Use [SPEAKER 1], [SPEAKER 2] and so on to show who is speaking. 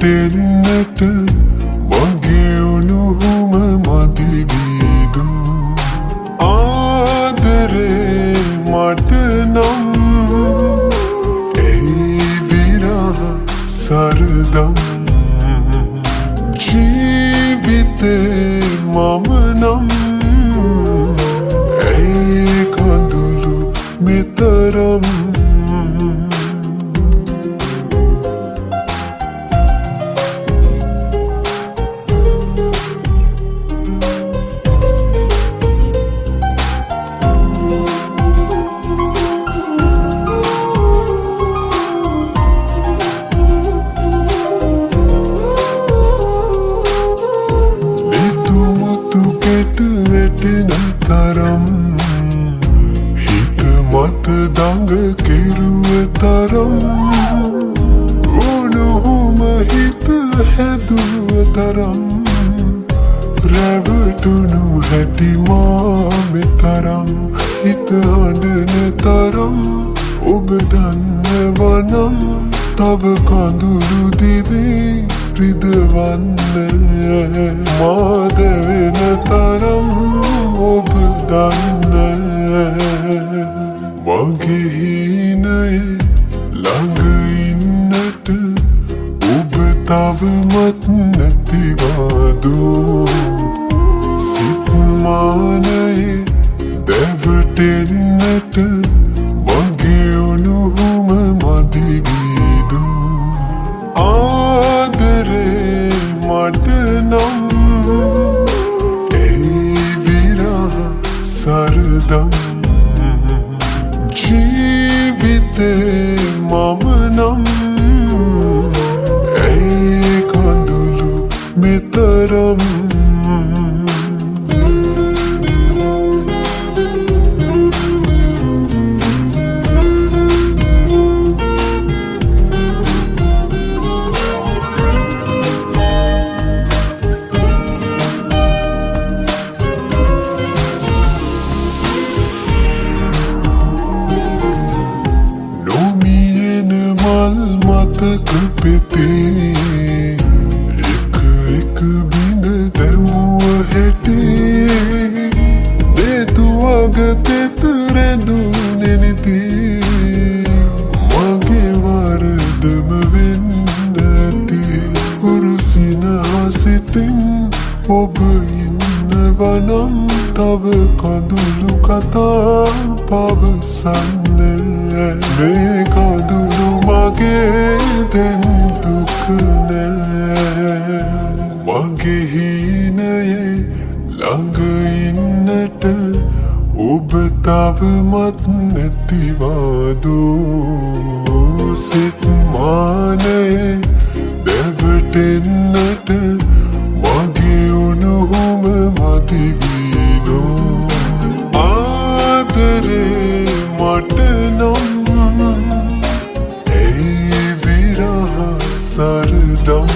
[SPEAKER 1] රැවටෙන්නට මගේ උණුහුම මදිවීදු ආදරේ මට නම් ඒ විරහ සරදම් ජීවිතේ මම නම් ඒ කඳුළු මෙතරම් හිත මත දඟ කෙරුව තරම් උණුහුම හිත හැදුව තරම් රැවටුණු හැටි මා මෙතරම් හිත හඬන තරම් ඔබ දන්නවනම් තව කඳුළු දිදී රිදවන්න මා දැවෙන තරම් ඔබ දන්න මගේ හීනයේ ළඟ ඉන්නට ඔබ තවමත් නැතිවාදෝ සිත් මානයේ දැවටෙන්නට මගේ උණුහුම මදිවීදු ආදරේ මට නම් සරදම් ජීවිතේ මම නම් ඒ කඳුළු මෙතරම් මතක පෙතේ එක බිඳ දැමුව හැටේ දෙතුවග තෙත රැඳුනේ නිතී මගේ වරදම වෙන්න ඇති උරුසින හසිතින් ඔබ ඉන්නවනම් තව කඳුළු කතා පවසන්න මේ කඳුළු මගේ දැන් දුක නෑ මගේ හීනයේ ළඟ ඉන්නට ඔබ තවමත් නැතිවාදෝ සිත් මානයේ දැවටෙන්නට මගේ උණුහුම මදිවීදෝ ආදරේ මට නම් ඒ විරහ සරදම්